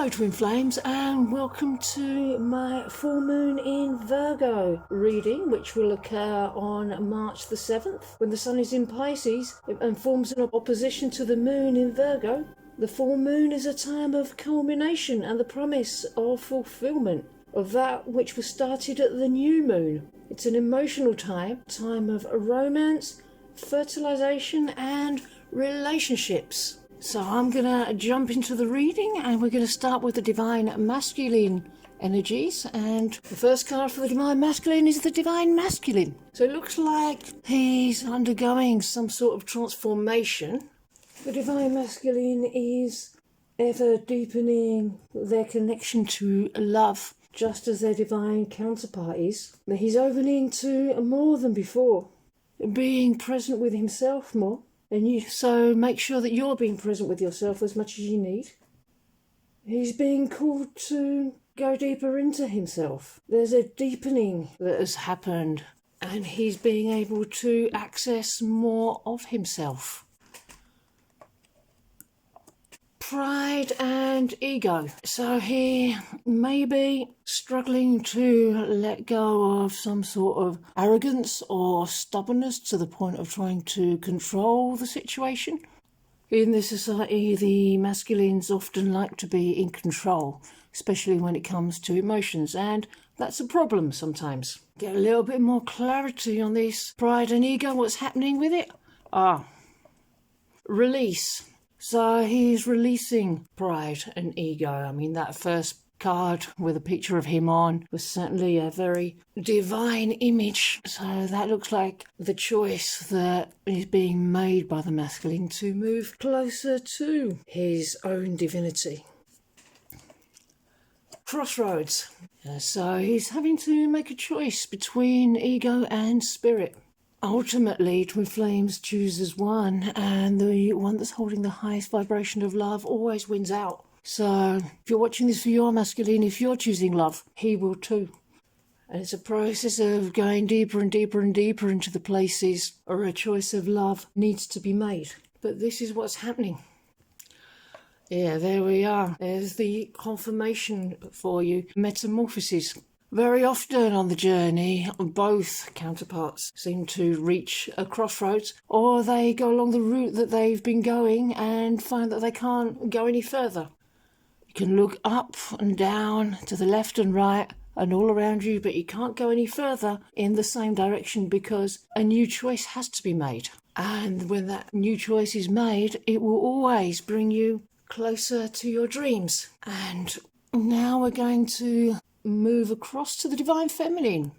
Hello Twin Flames, and welcome to my full moon in Virgo reading, which will occur on March the 7th when the sun is in Pisces and forms an opposition to the moon in Virgo. The full moon is a time of culmination and the promise of fulfillment of that which was started at the new moon. It's an emotional time of romance, fertilization and relationships. So I'm going to jump into the reading, and we're going to start with the Divine Masculine energies. And the first card for the Divine Masculine is the Divine Masculine. So it looks like he's undergoing some sort of transformation. The Divine Masculine is ever deepening their connection to love, just as their divine counterpart is. He's opening to more than before, being present with himself more. So make sure that you're being present with yourself as much as you need. He's being called to go deeper into himself. There's a deepening that has happened, and he's being able to access more of himself. Pride and ego. So he may be struggling to let go of some sort of arrogance or stubbornness to the point of trying to control the situation. In this society, the masculines often like to be in control, especially when it comes to emotions, and that's a problem sometimes. Get a little bit more clarity on this pride and ego, what's happening with it? Release. So he's releasing pride and ego. I mean, that first card with a picture of him on was certainly a very divine image. So that looks like the choice that is being made by the masculine to move closer to his own divinity. Crossroads. So he's having to make a choice between ego and spirit. Ultimately, Twin Flames chooses one, and the one that's holding the highest vibration of love always wins out. So if you're watching this for your masculine, if you're choosing love, he will too. And it's a process of going deeper and deeper and deeper into the places where a choice of love needs to be made. But this is what's happening. Yeah, there we are. There's the confirmation for you. Metamorphosis. Very often on the journey, both counterparts seem to reach a crossroads, or they go along the route that they've been going and find that they can't go any further. You can look up and down, to the left and right, and all around you, but you can't go any further in the same direction because a new choice has to be made. And when that new choice is made, it will always bring you closer to your dreams. And now we're going to move across to the Divine Feminine.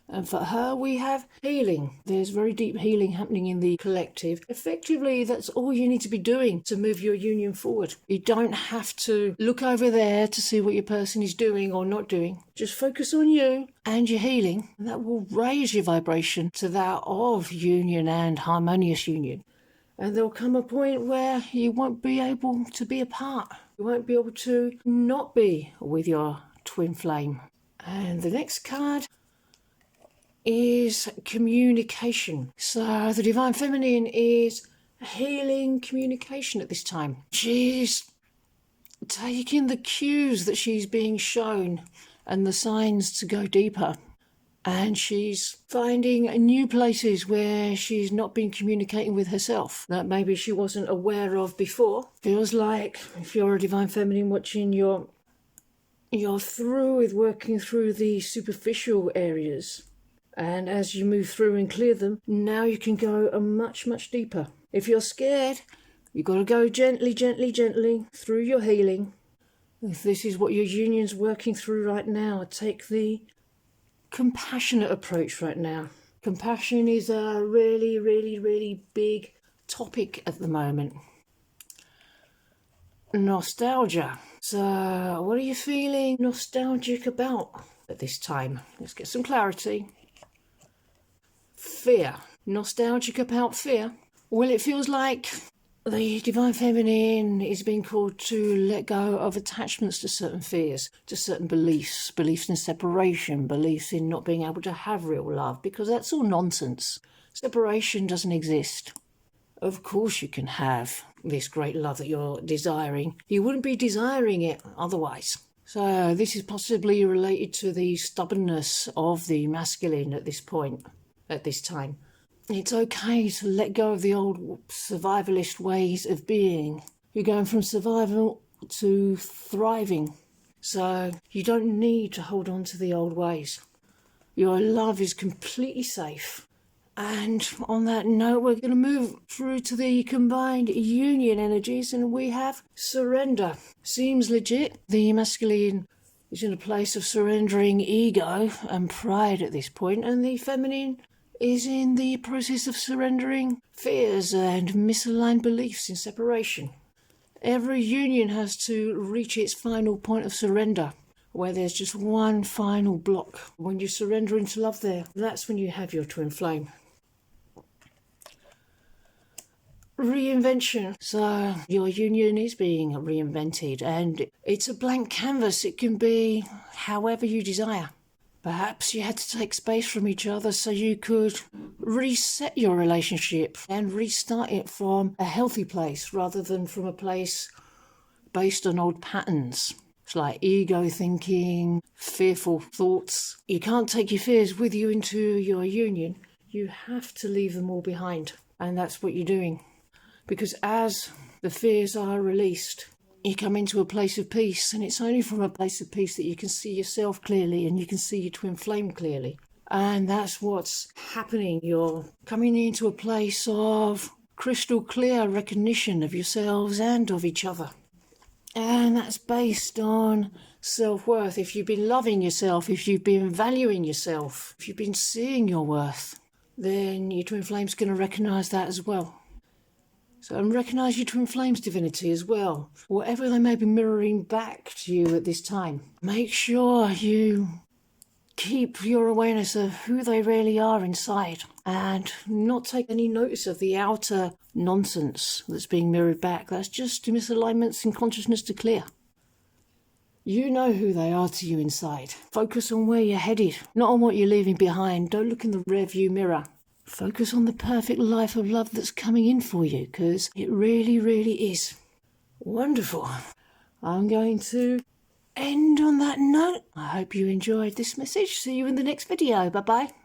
And for her, we have healing. There's very deep healing happening in the collective. Effectively, that's all you need to be doing to move your union forward. You don't have to look over there to see what your person is doing or not doing. Just focus on you and your healing, and that will raise your vibration to that of union and harmonious union. And there'll come a point where you won't be able to be apart. You won't be able to not be with your twin flame. And the next card is communication. So the Divine Feminine is healing communication at this time. She's taking the cues that she's being shown and the signs to go deeper. And she's finding new places where she's not been communicating with herself that maybe she wasn't aware of before. Feels like if you're a Divine Feminine watching, you're through with working through the superficial areas. And as you move through and clear them, now you can go much, much deeper. If you're scared, you've got to go gently, gently, gently through your healing. If this is what your union's working through right now, take the compassionate approach right now. Compassion is a really, really, really big topic at the moment. Nostalgia. So what are you feeling nostalgic about at this time? Let's get some clarity. Fear. Nostalgic about fear? Well, it feels like the Divine Feminine is being called to let go of attachments to certain fears, to certain beliefs in separation, beliefs in not being able to have real love, because that's all nonsense. Separation doesn't exist. Of course you can have this great love that you're desiring. You wouldn't be desiring it otherwise. So this is possibly related to the stubbornness of the masculine at this point, at this time. It's okay to let go of the old survivalist ways of being. You're going from survival to thriving. So you don't need to hold on to the old ways. Your love is completely safe. And on that note, we're going to move through to the combined union energies, and we have surrender. Seems legit. The masculine is in a place of surrendering ego and pride at this point, and the feminine is in the process of surrendering fears and misaligned beliefs in separation. Every union has to reach its final point of surrender, where there's just one final block. When you surrender into love there, that's when you have your twin flame. Reinvention. So your union is being reinvented, and it's a blank canvas. It can be however you desire. Perhaps you had to take space from each other so you could reset your relationship and restart it from a healthy place rather than from a place based on old patterns. It's like ego thinking, fearful thoughts. You can't take your fears with you into your union. You have to leave them all behind. And that's what you're doing. Because as the fears are released, you come into a place of peace, and it's only from a place of peace that you can see yourself clearly and you can see your twin flame clearly. And that's what's happening. You're coming into a place of crystal clear recognition of yourselves and of each other. And that's based on self-worth. If you've been loving yourself, if you've been valuing yourself, if you've been seeing your worth, then your twin flame's going to recognise that as well. So, and recognise your twin flame's divinity as well. Whatever they may be mirroring back to you at this time. Make sure you keep your awareness of who they really are inside and not take any notice of the outer nonsense that's being mirrored back. That's just misalignments in consciousness to clear. You know who they are to you inside. Focus on where you're headed, not on what you're leaving behind. Don't look in the rearview mirror. Focus on the perfect life of love that's coming in for you, because it really, really is. Wonderful. I'm going to end on that note. I hope you enjoyed this message. See you in the next video. Bye-bye.